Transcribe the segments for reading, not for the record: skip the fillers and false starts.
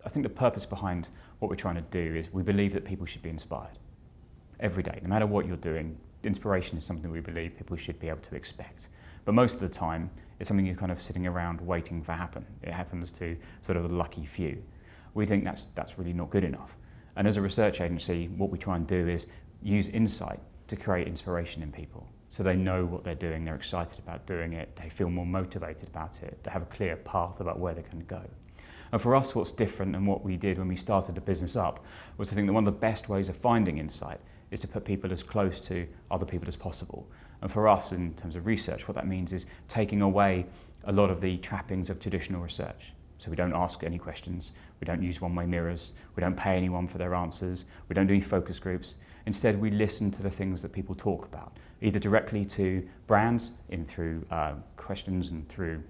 I think the purpose behind what we're trying to do is we believe that people should be inspired every day. No matter what you're doing, inspiration is something we believe people should be able to expect. But most of the time, it's something you're kind of sitting around waiting for happen. It happens to sort of the lucky few. We think that's really not good enough. And as a research agency, what we try and do is use insight to create inspiration in people. So they know what they're doing, they're excited about doing it, they feel more motivated about it, they have a clear path about where they're going to go. And for us, what's different and what we did when we started the business up was to think that one of the best ways of finding insight is to put people as close to other people as possible. And for us, in terms of research, what that means is taking away a lot of the trappings of traditional research. So we don't ask any questions, we don't use one-way mirrors, we don't pay anyone for their answers, we don't do any focus groups. Instead, we listen to the things that people talk about, either directly to brands through questions and through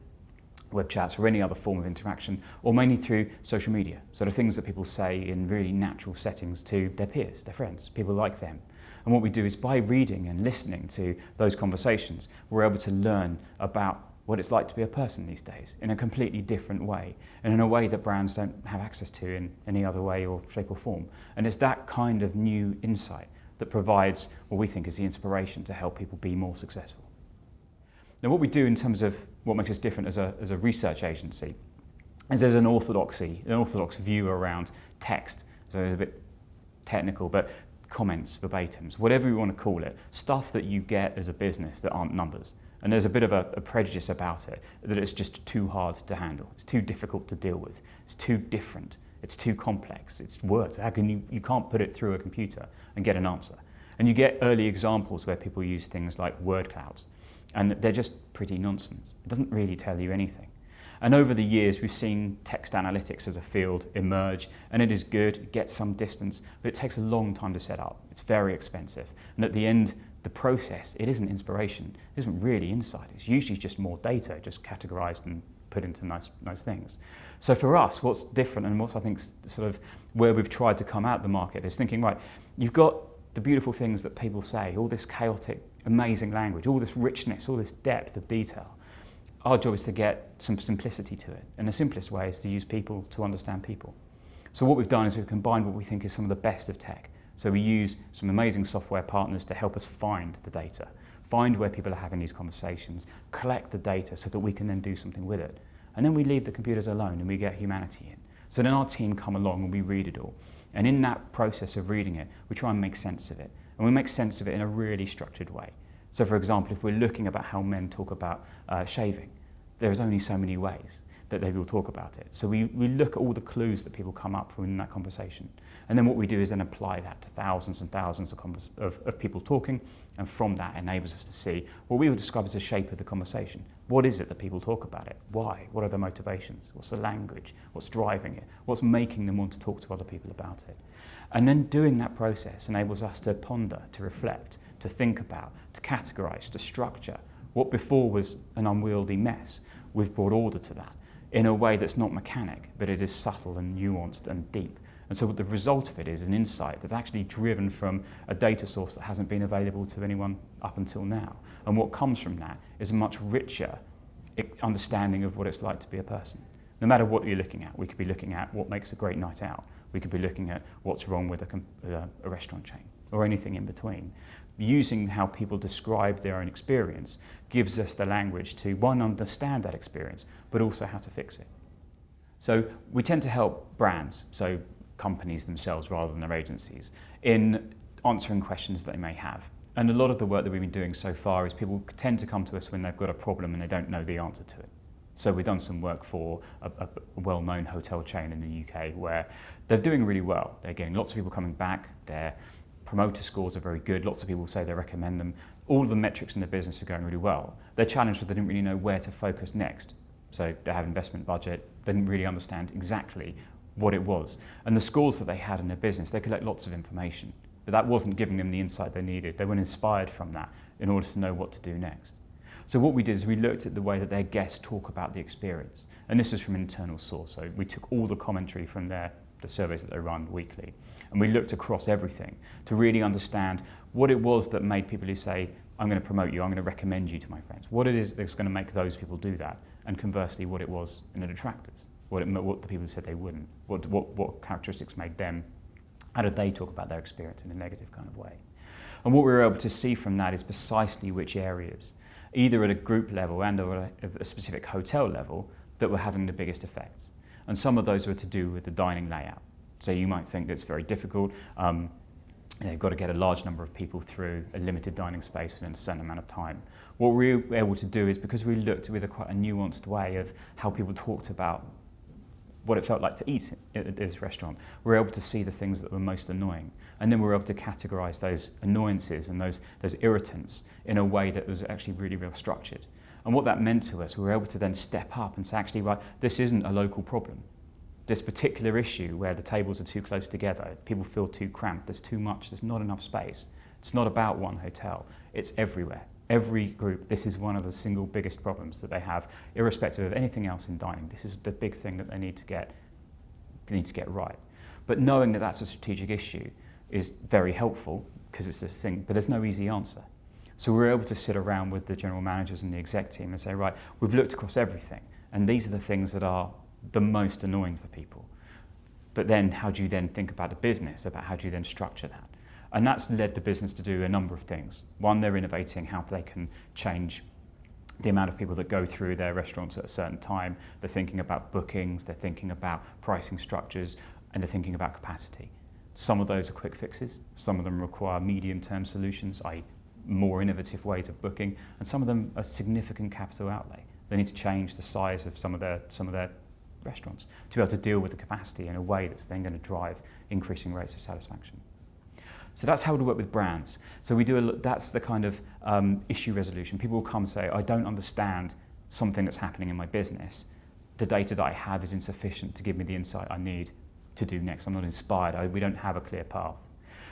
web chats or any other form of interaction, or mainly through social media. So the things that people say in really natural settings to their peers, their friends, people like them. And what we do is by reading and listening to those conversations, we're able to learn about what it's like to be a person these days in a completely different way, and in a way that brands don't have access to in any other way or shape or form. And it's that kind of new insight that provides what we think is the inspiration to help people be more successful. Now, what we do in terms of what makes us different as a research agency is there's an orthodox view around text. So it's a bit technical, but comments, verbatims, whatever you want to call it, stuff that you get as a business that aren't numbers. And there's a bit of a prejudice about it, that it's just too hard to handle. It's too difficult to deal with. It's too different. It's too complex. It's words. How can you can't put it through a computer and get an answer. And you get early examples where people use things like word clouds. And they're just pretty nonsense. It doesn't really tell you anything. And over the years, we've seen text analytics as a field emerge, and it is good, it gets some distance, but it takes a long time to set up. It's very expensive. And at the end, the process, it isn't inspiration, it isn't really insight. It's usually just more data, just categorized and put into nice things. So for us, what's different and what's I think sort of where we've tried to come out the market is thinking, right, you've got the beautiful things that people say, all this chaotic, amazing language, all this richness, all this depth of detail. Our job is to get some simplicity to it. And the simplest way is to use people to understand people. So what we've done is we've combined what we think is some of the best of tech. So we use some amazing software partners to help us find the data, find where people are having these conversations, collect the data so that we can then do something with it. And then we leave the computers alone and we get humanity in. So then our team come along and we read it all. And in that process of reading it, we try and make sense of it. And we make sense of it in a really structured way. So for example, if we're looking about how men talk about shaving, there's only so many ways that they will talk about it. So we look at all the clues that people come up from in that conversation. And then what we do is then apply that to thousands and thousands of people talking, and from that enables us to see what we would describe as the shape of the conversation. What is it that people talk about it? Why? What are their motivations? What's the language? What's driving it? What's making them want to talk to other people about it? And then doing that process enables us to ponder, to reflect, to think about, to categorize, to structure. What before was an unwieldy mess, we've brought order to that in a way that's not mechanic, but it is subtle and nuanced and deep. And so what the result of it is an insight that's actually driven from a data source that hasn't been available to anyone up until now. And what comes from that is a much richer understanding of what it's like to be a person. No matter what you're looking at, we could be looking at what makes a great night out. We could be looking at what's wrong with a restaurant chain or anything in between. Using how people describe their own experience gives us the language to, one, understand that experience, but also how to fix it. So we tend to help brands, so companies themselves rather than their agencies, in answering questions that they may have. And a lot of the work that we've been doing so far is people tend to come to us when they've got a problem and they don't know the answer to it. So we've done some work for a well-known hotel chain in the UK where they're doing really well. They're getting lots of people coming back, their promoter scores are very good, lots of people say they recommend them. All of the metrics in the business are going really well. They're challenged that they didn't really know where to focus next. So they have investment budget, they didn't really understand exactly what it was. And the scores that they had in their business, they collect lots of information, but that wasn't giving them the insight they needed. They weren't inspired from that in order to know what to do next. So what we did is we looked at the way that their guests talk about the experience. And this is from an internal source. So we took all the commentary from the surveys that they run weekly. And we looked across everything to really understand what it was that made people who say, I'm going to promote you, I'm going to recommend you to my friends. What it is that's going to make those people do that. And conversely, what it was in the detractors. what the people said they wouldn't, what characteristics made them, how did they talk about their experience in a negative kind of way. And what we were able to see from that is precisely which areas, either at a group level and or a specific hotel level, that were having the biggest effects. And some of those were to do with the dining layout. So you might think that it's very difficult. You've got to get a large number of people through a limited dining space within a certain amount of time. What we were able to do is, because we looked with quite a nuanced way of how people talked about what it felt like to eat at this restaurant, we were able to see the things that were most annoying. And then we were able to categorise those annoyances and those irritants in a way that was actually really real structured. And what that meant to us, we were able to then step up and say, actually, right, this isn't a local problem. This particular issue where the tables are too close together, people feel too cramped, there's too much, there's not enough space. It's not about one hotel, it's everywhere. Every group, this is one of the single biggest problems that they have, irrespective of anything else in dining. This is the big thing that they need to get right. But knowing that that's a strategic issue is very helpful, because it's a thing, but there's no easy answer. So we were able to sit around with the general managers and the exec team and say, right, we've looked across everything, and these are the things that are the most annoying for people. But then how do you then think about the business, about how do you then structure that? And that's led the business to do a number of things. One, they're innovating how they can change the amount of people that go through their restaurants at a certain time. They're thinking about bookings, they're thinking about pricing structures, and they're thinking about capacity. Some of those are quick fixes, some of them require medium-term solutions, i.e. more innovative ways of booking, and some of them are significant capital outlay. They need to change the size of some of their restaurants to be able to deal with the capacity in a way that's then going to drive increasing rates of satisfaction. So that's how we work with brands. So we do that's the kind of issue resolution. People will come and say, I don't understand something that's happening in my business. The data that I have is insufficient to give me the insight I need to do next. I'm not inspired. We don't have a clear path.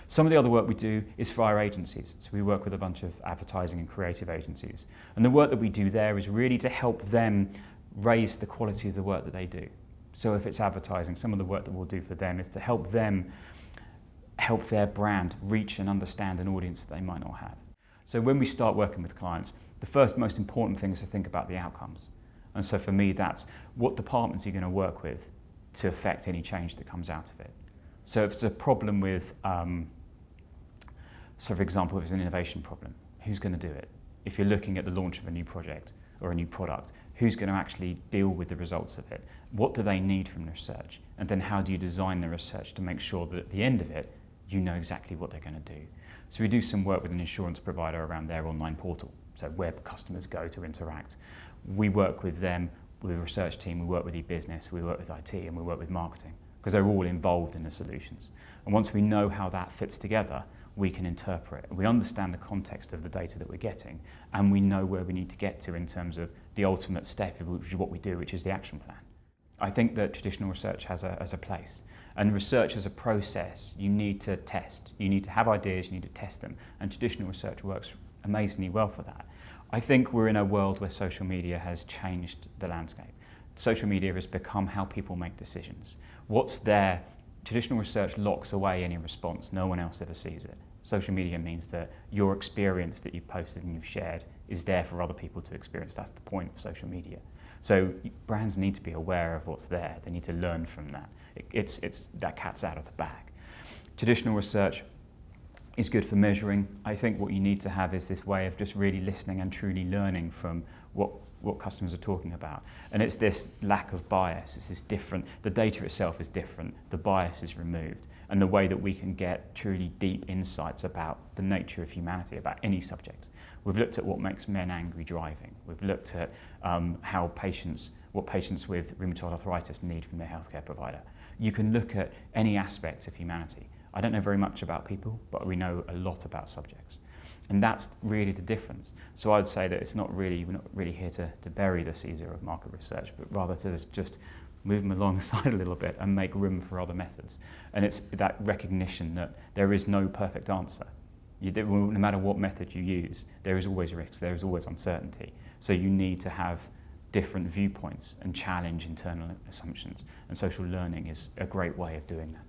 Some of the other work we do is for our agencies. So we work with a bunch of advertising and creative agencies. And the work that we do there is really to help them raise the quality of the work that they do. So if it's advertising, some of the work that we'll do for them is to help them help their brand reach and understand an audience that they might not have. So when we start working with clients, the first most important thing is to think about the outcomes. And so for me, that's what departments are you going to work with to affect any change that comes out of it. So if it's a problem with, so for example, if it's an innovation problem, who's going to do it? If you're looking at the launch of a new project or a new product, who's going to actually deal with the results of it? What do they need from the research? And then how do you design the research to make sure that at the end of it, you know exactly what they're going to do? So we do some work with an insurance provider around their online portal, so where customers go to interact. We work with them, with the research team, we work with e-business, we work with IT, and we work with marketing, because they're all involved in the solutions. And once we know how that fits together, we can interpret. We understand the context of the data that we're getting, and we know where we need to get to in terms of the ultimate step, which is what we do, which is the action plan. I think that traditional research has a place. And research as a process, you need to test. You need to have ideas, you need to test them. And traditional research works amazingly well for that. I think we're in a world where social media has changed the landscape. Social media has become how people make decisions. What's there, traditional research locks away any response. No one else ever sees it. Social media means that your experience that you've posted and you've shared is there for other people to experience. That's the point of social media. So brands need to be aware of what's there. They need to learn from that. It's that cat's out of the bag. Traditional research is good for measuring. I think what you need to have is this way of just really listening and truly learning from what customers are talking about. And it's this lack of bias. It's this different, the data itself is different, the bias is removed, and the way that we can get truly deep insights about the nature of humanity, about any subject. We've looked at what makes men angry driving. We've looked at what patients with rheumatoid arthritis need from their healthcare provider. You can look at any aspect of humanity. I don't know very much about people, but we know a lot about subjects. And that's really the difference. So I'd say that we're not really here to bury the Caesar of market research, but rather to just move them along the side a little bit and make room for other methods. And it's that recognition that there is no perfect answer. No matter what method you use, there is always risk, there is always uncertainty. So you need to have different viewpoints and challenge internal assumptions. And social learning is a great way of doing that.